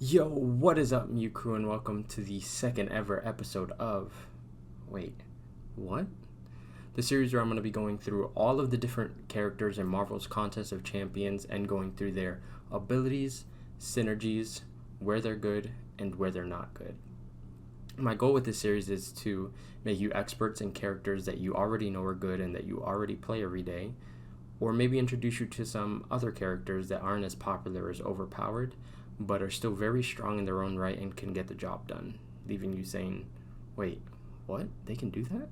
Yo, what is up, MewCrew, and welcome to the second ever episode of... Wait, what? The series where I'm going to be going through all of the different characters in Marvel's Contest of Champions and going through their abilities, synergies, where they're good, and where they're not good. My goal with this series is to make you experts in characters that you already know are good and that you already play every day, or maybe introduce you to some other characters that aren't as popular as overpowered, but are still very strong in their own right and can get the job done, leaving you saying, wait, what? They can do that?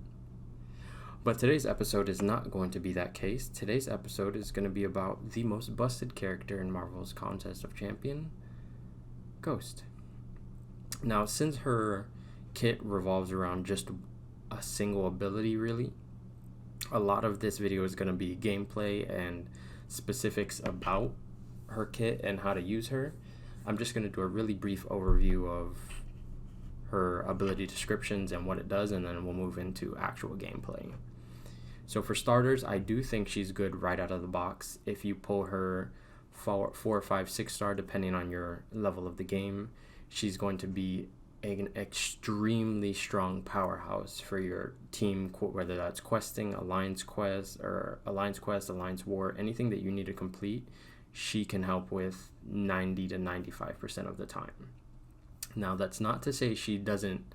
But today's episode is not going to be that case. Today's episode is going to be about the most busted character in Marvel's Contest of Champion, Ghost. Now, since her kit revolves around just a single ability, really, a lot of this video is going to be gameplay and specifics about her kit and how to use her. I'm just going to do a really brief overview of her ability descriptions and what it does, and then we'll move into actual gameplay. So for starters, I do think she's good right out of the box. If you pull her 4, 5, 6 star, depending on your level of the game, she's going to be an extremely strong powerhouse for your team, whether that's questing, alliance quest, alliance war, anything that you need to complete. She can help with 90 to 95% of the time. Now, that's not to say she doesn't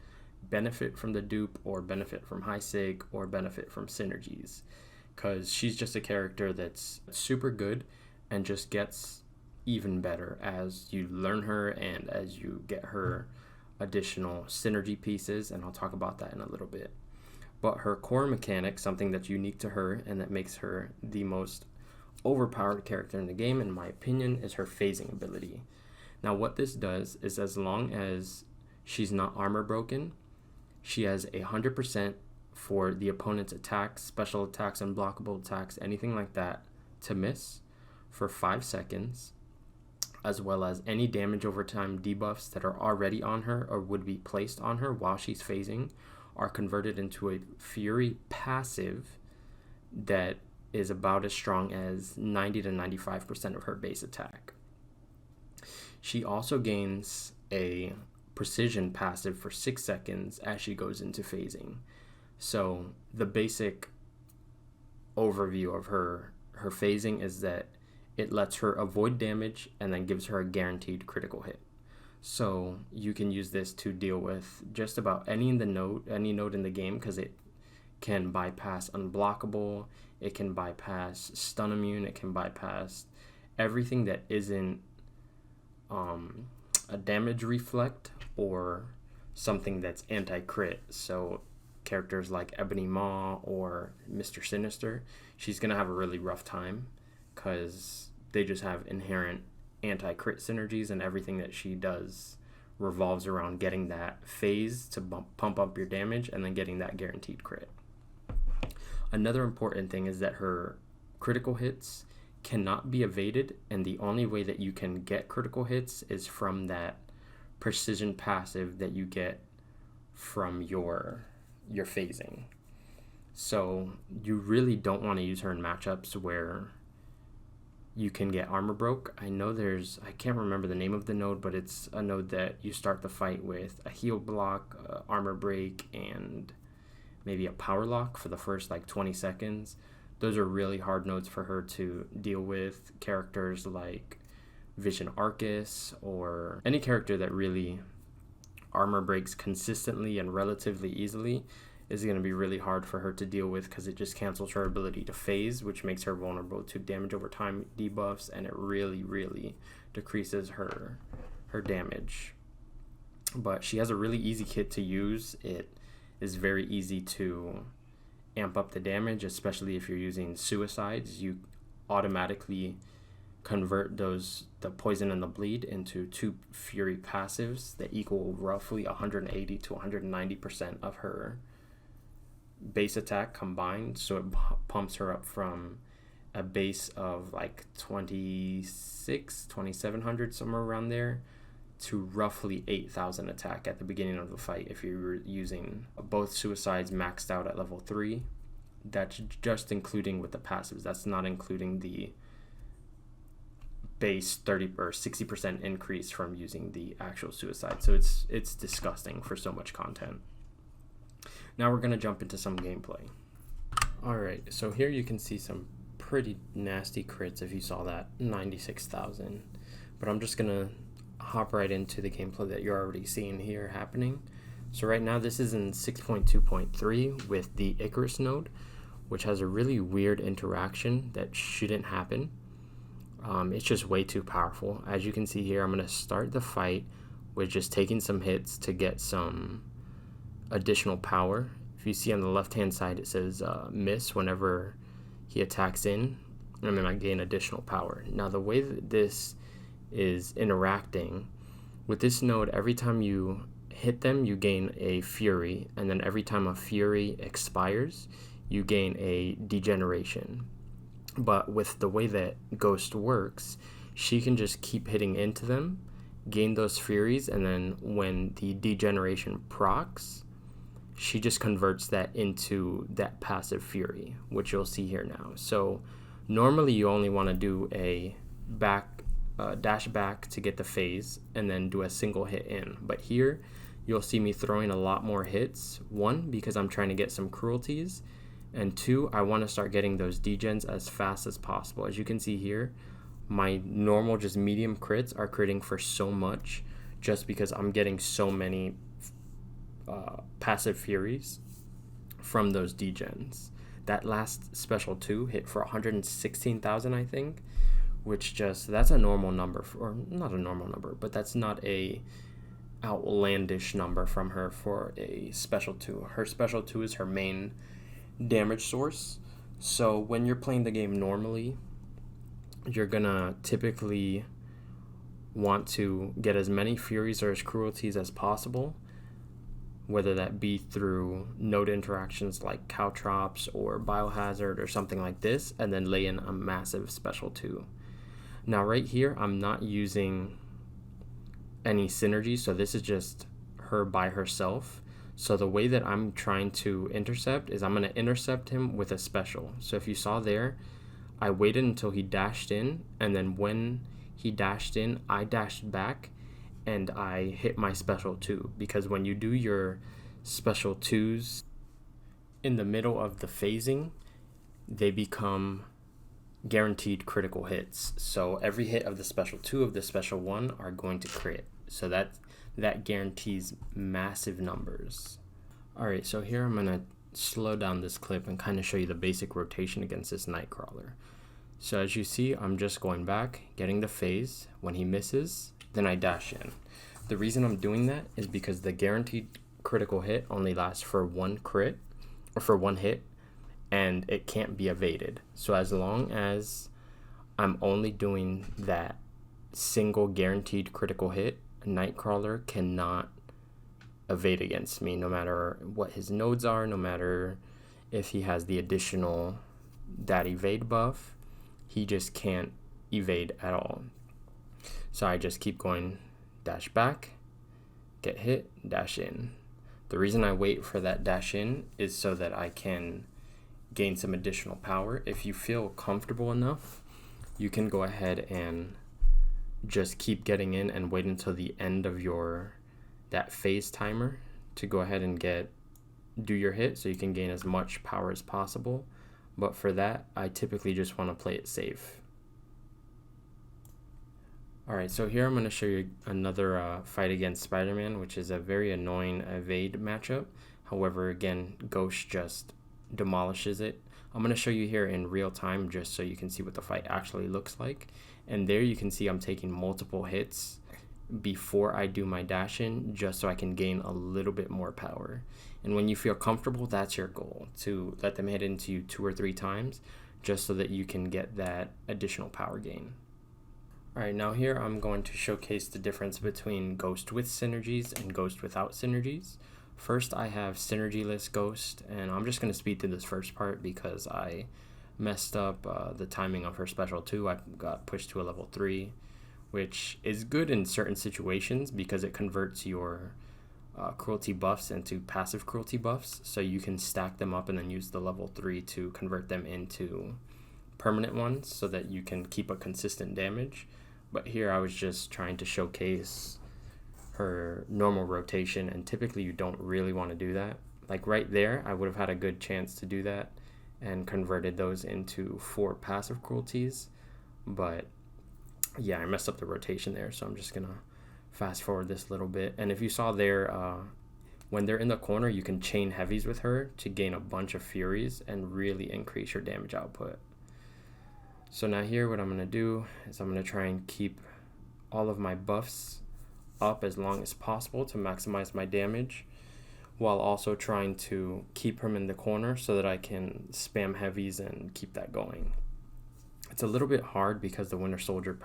benefit from the dupe or benefit from high sig or benefit from synergies, because she's just a character that's super good and just gets even better as you learn her and as you get her additional synergy pieces, and I'll talk about that in a little bit. But her core mechanic, something that's unique to her and that makes her the most overpowered character in the game, in my opinion, is her phasing ability. Now, what this does is, as long as she's not armor broken, she has 100% for the opponent's attacks, special attacks, unblockable attacks, anything like that, to miss for 5 seconds, as well as any damage over time debuffs that are already on her or would be placed on her while she's phasing are converted into a Fury passive that is about as strong as 90 to 95% of her base attack. She also gains a precision passive for 6 seconds as she goes into phasing. So the basic overview of her phasing is that it lets her avoid damage and then gives her a guaranteed critical hit. So you can use this to deal with just about any node in the game, because it can bypass unblockable, it can bypass stun immune, it can bypass everything that isn't a damage reflect or something that's anti-crit. So characters like Ebony Maw or Mr. Sinister, she's going to have a really rough time because they just have inherent anti-crit synergies, and everything that she does revolves around getting that phase to pump up your damage and then getting that guaranteed crit. Another important thing is that her critical hits cannot be evaded, and the only way that you can get critical hits is from that precision passive that you get from your phasing. So you really don't want to use her in matchups where you can get armor broke. I know I can't remember the name of the node, but it's a node that you start the fight with a heal block, armor break, and maybe a power lock for the first 20 seconds. Those are really hard nodes for her to deal with. Characters like Vision Arcus or any character that really armor breaks consistently and relatively easily is going to be really hard for her to deal with, because it just cancels her ability to phase, which makes her vulnerable to damage over time debuffs, and it really decreases her damage. But she has a really easy kit to use. It is very easy to amp up the damage, especially if you're using suicides. You automatically convert the poison and the bleed into 2 Fury passives that equal roughly 180 to 190% of her base attack combined. So it pumps her up from a base of 2700, somewhere around there, to roughly 8,000 attack at the beginning of the fight if you're using both suicides maxed out at level 3. That's just including with the passives. That's not including the base 30 or 60% increase from using the actual suicide. So it's disgusting for so much content. Now we're going to jump into some gameplay. Alright, so here you can see some pretty nasty crits if you saw that, 96,000. But I'm just going to hop right into the gameplay that you're already seeing here happening. So right now this is in 6.2.3 with the Icarus node, which has a really weird interaction that shouldn't happen. It's just way too powerful. As you can see here, I'm going to start the fight with just taking some hits to get some additional power. If you see on the left hand side, it says miss whenever he attacks in, and then I gain additional power. Now the way that this is interacting with this node, every time you hit them you gain a fury, and then every time a fury expires you gain a degeneration. But with the way that Ghost works, she can just keep hitting into them, gain those furies, and then when the degeneration procs, she just converts that into that passive fury, which you'll see here now. So normally you only want to do a dash back to get the phase and then do a single hit in. But here you'll see me throwing a lot more hits. One, because I'm trying to get some cruelties, and two, I want to start getting those degens as fast as possible. As you can see here, my normal just medium crits are critting for so much just because I'm getting so many passive furies from those degens. That last special 2 hit for 116,000, I think, which that's a normal number, or not a normal number, but that's not a outlandish number from her for a special 2. Her special 2 is her main damage source. So when you're playing the game normally, you're gonna typically want to get as many furies or as cruelties as possible, whether that be through node interactions like Caltrops or Biohazard or something like this, and then lay in a massive special 2. Now right here, I'm not using any synergy, so this is just her by herself. So the way that I'm trying to intercept is I'm going to intercept him with a special. So if you saw there, I waited until he dashed in, and then when he dashed in, I dashed back and I hit my special 2, because when you do your special 2s in the middle of the phasing, they become guaranteed critical hits. So every hit of the special 2 of the special 1 are going to crit. So that guarantees massive numbers. Alright, so here I'm going to slow down this clip and kind of show you the basic rotation against this Nightcrawler. So as you see, I'm just going back, getting the phase. When he misses, then I dash in. The reason I'm doing that is because the guaranteed critical hit only lasts for one crit, or for one hit, and it can't be evaded. So as long as I'm only doing that single guaranteed critical hit, Nightcrawler cannot evade against me, no matter what his nodes are, no matter if he has the additional that evade buff, he just can't evade at all. So I just keep going, dash back, get hit, dash in. The reason I wait for that dash in is so that I can gain some additional power. If you feel comfortable enough, you can go ahead and just keep getting in and wait until the end of that phase timer to go ahead and do your hit, so you can gain as much power as possible. But for that, I typically just want to play it safe. Alright, so here I'm going to show you another fight against Spider-Man, which is a very annoying evade matchup. However, again, Ghost just demolishes it. I'm going to show you here in real time just so you can see what the fight actually looks like. And there you can see I'm taking multiple hits before I do my dash in, just so I can gain a little bit more power. And when you feel comfortable, that's your goal, to let them hit into you 2 or 3 times, just so that you can get that additional power gain. Alright, now here I'm going to showcase the difference between Ghost with synergies and Ghost without synergies. First, I have synergyless Ghost, and I'm just going to speed through this first part because I messed up the timing of her special 2. I got pushed to a level 3, which is good in certain situations because it converts your cruelty buffs into passive cruelty buffs, so you can stack them up and then use the level 3 to convert them into permanent ones so that you can keep a consistent damage. But here I was just trying to showcase her normal rotation, and typically you don't really want to do that. Like right there, I would have had a good chance to do that and converted those into 4 passive cruelties. But yeah, I messed up the rotation there, so I'm just going to fast forward this a little bit. And if you saw there, when they're in the corner, you can chain heavies with her to gain a bunch of furies and really increase your damage output. So now here, what I'm going to do is I'm going to try and keep all of my buffs up as long as possible to maximize my damage, while also trying to keep him in the corner so that I can spam heavies and keep that going. It's a little bit hard because the Winter Soldier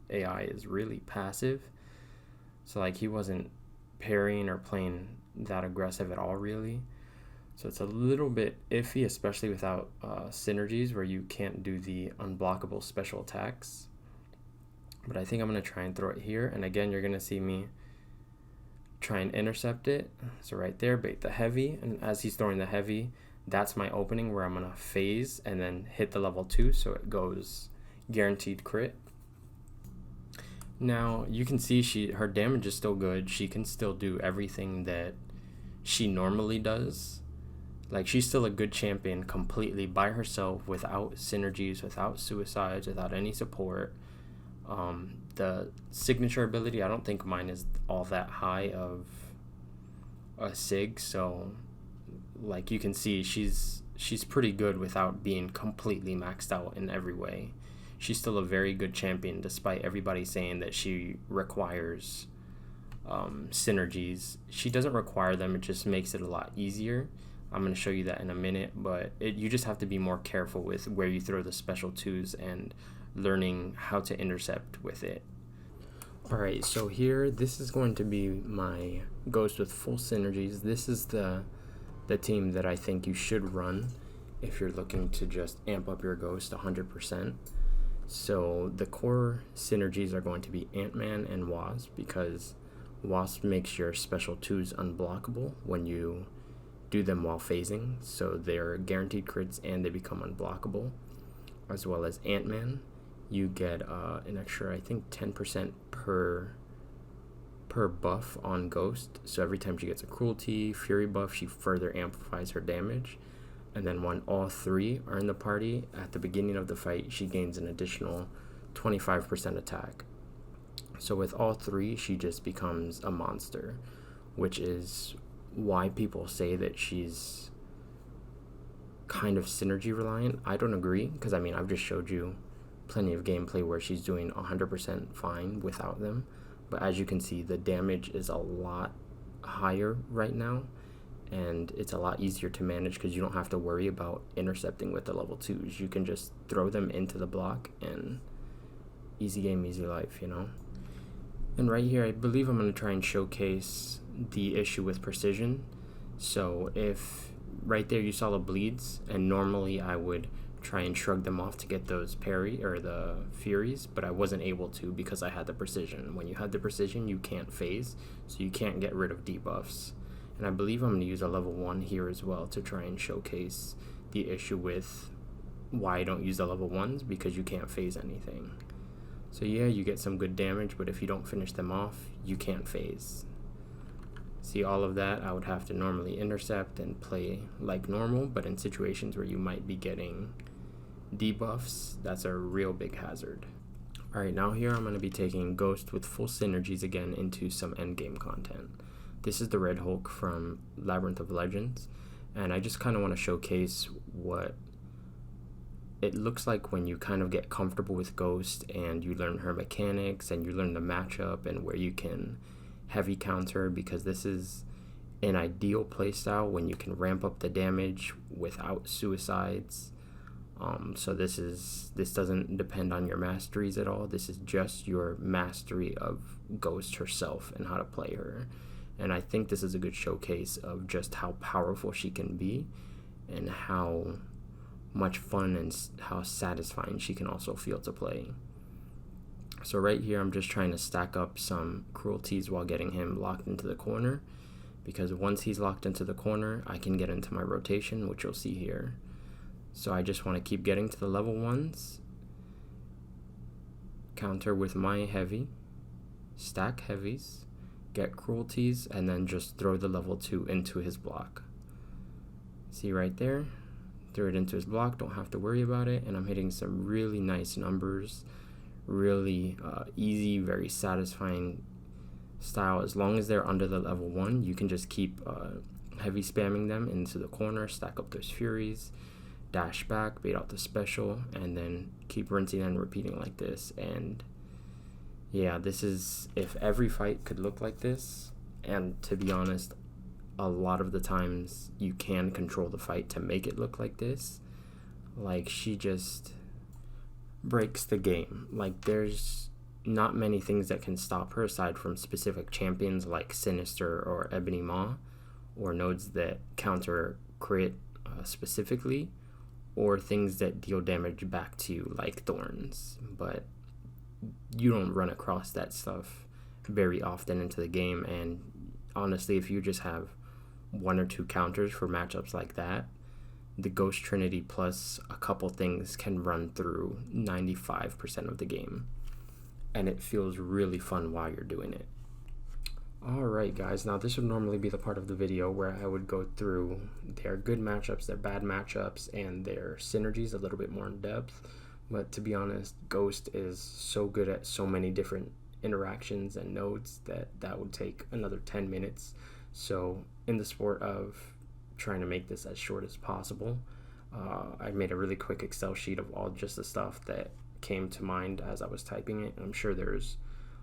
AI is really passive. So like he wasn't parrying or playing that aggressive at all really. So it's a little bit iffy, especially without synergies where you can't do the unblockable special attacks. But I think I'm going to try and throw it here. And again, you're going to see me try and intercept it. So right there, bait the heavy. And as he's throwing the heavy, that's my opening where I'm going to phase and then hit the level 2. So it goes guaranteed crit. Now you can see her damage is still good. She can still do everything that she normally does. Like she's still a good champion completely by herself, without synergies, without suicides, without any support. The signature ability, I don't think mine is all that high of a sig, so like you can see she's pretty good without being completely maxed out in every way. She's still a very good champion despite everybody saying that she requires synergies. She doesn't require them, it just makes it a lot easier. I'm going to show you that in a minute, but you just have to be more careful with where you throw the special 2s and learning how to intercept with it. Alright, so here, this is going to be my Ghost with full synergies. This is the team that I think you should run if you're looking to just amp up your Ghost 100%. So the core synergies are going to be Ant-Man and Wasp, because Wasp makes your special 2s unblockable when you do them while phasing. So they're guaranteed crits and they become unblockable. As well as Ant-Man, you get an extra, I think, 10% per buff on Ghost. So every time she gets a cruelty, fury buff, she further amplifies her damage. And then when all 3 are in the party, at the beginning of the fight, she gains an additional 25% attack. So with all 3, she just becomes a monster, which is why people say that she's kind of synergy reliant. I don't agree, because I mean, I've just showed you plenty of gameplay where she's doing 100% fine without them. But as you can see, the damage is a lot higher right now, and it's a lot easier to manage because you don't have to worry about intercepting with the level 2s. You can just throw them into the block and easy game, easy life, you know? And right here, I believe I'm going to try and showcase the issue with precision. So if right there you saw the bleeds, and normally I would try and shrug them off to get those parry or the furies, but I wasn't able to because I had the precision. When you have the precision, you can't phase, so you can't get rid of debuffs. And I believe I'm going to use a level 1 here as well to try and showcase the issue with why I don't use the level 1s, because you can't phase anything. So yeah, you get some good damage, but if you don't finish them off, you can't phase. See, all of that I would have to normally intercept and play like normal, but in situations where you might be getting debuffs, that's a real big hazard. Alright, now here I'm going to be taking Ghost with full synergies again into some endgame content. This is the Red Hulk from Labyrinth of Legends, and I just kind of want to showcase what it looks like when you kind of get comfortable with Ghost and you learn her mechanics and you learn the matchup and where you can heavy counter, because this is an ideal playstyle when you can ramp up the damage without suicides. So this doesn't depend on your masteries at all. This is just your mastery of Ghost herself and how to play her. And I think this is a good showcase of just how powerful she can be and how much fun and how satisfying she can also feel to play. So right here, I'm just trying to stack up some cruelties while getting him locked into the corner, because once he's locked into the corner, I can get into my rotation, which you'll see here. So I just want to keep getting to the level 1s counter with my heavy, stack heavies, get cruelties, and then just throw the level 2 into his block. See right there? Throw it into his block, don't have to worry about it, and I'm hitting some really nice numbers, really easy, very satisfying style. As long as they're under the level 1, you can just keep heavy spamming them into the corner, stack up those furies, dash back, bait out the special, and then keep rinsing and repeating like this. And yeah, this is, if every fight could look like this, and to be honest, a lot of the times you can control the fight to make it look like this. Like, she just breaks the game. Like, there's not many things that can stop her aside from specific champions like Sinister or Ebony Maw, or nodes that counter crit specifically, or things that deal damage back to you like Thorns. But you don't run across that stuff very often into the game, and honestly, if you just have 1 or 2 counters for matchups like that, the Ghost Trinity plus a couple things can run through 95% of the game, and it feels really fun while you're doing it. Alright guys, now this would normally be the part of the video where I would go through their good matchups, their bad matchups, and their synergies a little bit more in depth. But to be honest, Ghost is so good at so many different interactions and nodes that would take another 10 minutes. So in the sport of trying to make this as short as possible, I made a really quick Excel sheet of all just the stuff that came to mind as I was typing it. I'm sure there's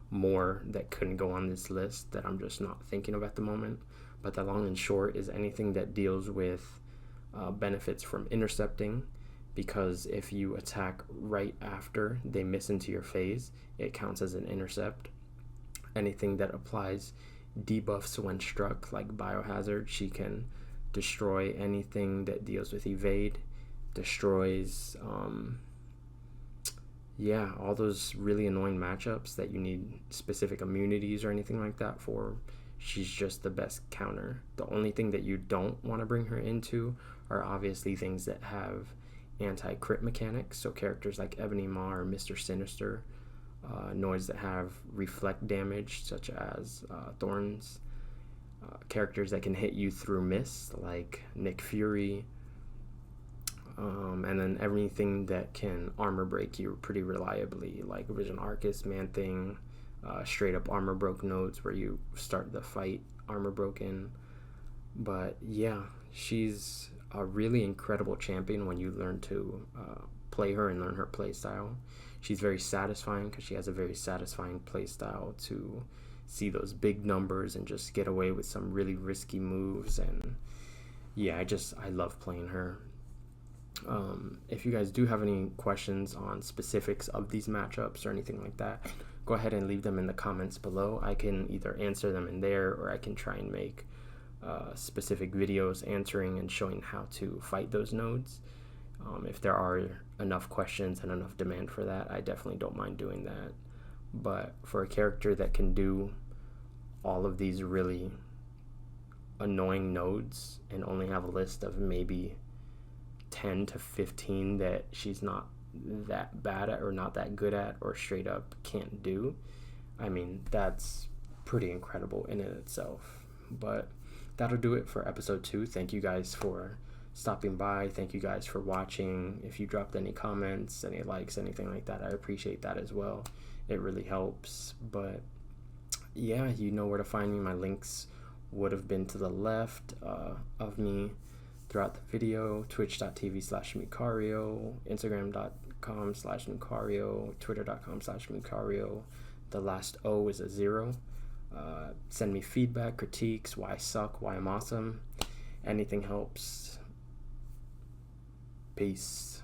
more that couldn't go on this list that I'm just not thinking of at the moment, but the long and short is anything that deals with benefits from intercepting, because if you attack right after they miss into your phase, it counts as an intercept. Anything that applies debuffs when struck, like Biohazard, she can destroy anything that deals with evade, destroys all those really annoying matchups that you need specific immunities or anything like that for. She's just the best counter. The only thing that you don't want to bring her into are obviously things that have anti-crit mechanics, so characters like Ebony Maw or Mr. Sinister, nodes that have reflect damage such as Thorns, characters that can hit you through miss like Nick Fury, and then everything that can armor break you pretty reliably like Vision Arcus, Man-Thing, straight up armor broke nodes where you start the fight armor broken. But yeah, she's a really incredible champion when you learn to play her and learn her play style. She's very satisfying because she has a very satisfying play style to see those big numbers and just get away with some really risky moves. And yeah, I love playing her. If you guys do have any questions on specifics of these matchups or anything like that, go ahead and leave them in the comments below. I can either answer them in there, or I can try and make specific videos answering and showing how to fight those nodes. If there are enough questions and enough demand for that, I definitely don't mind doing that. But for a character that can do all of these really annoying nodes and only have a list of maybe 10 to 15 that she's not that bad at or not that good at or straight up can't do, I mean, that's pretty incredible in and itself. But that'll do it for episode 2. Thank you guys for stopping by. Thank you guys for watching. If you dropped any comments, any likes, anything like that, I appreciate that as well. It really helps. But yeah, you know where to find me. My links would have been to the left of me throughout the video. Twitch.tv/MewCrew, Instagram.com/MewCrew, Twitter.com/MewCrew. The last O is a 0. Send me feedback, critiques, why I suck, why I'm awesome. Anything helps. Peace.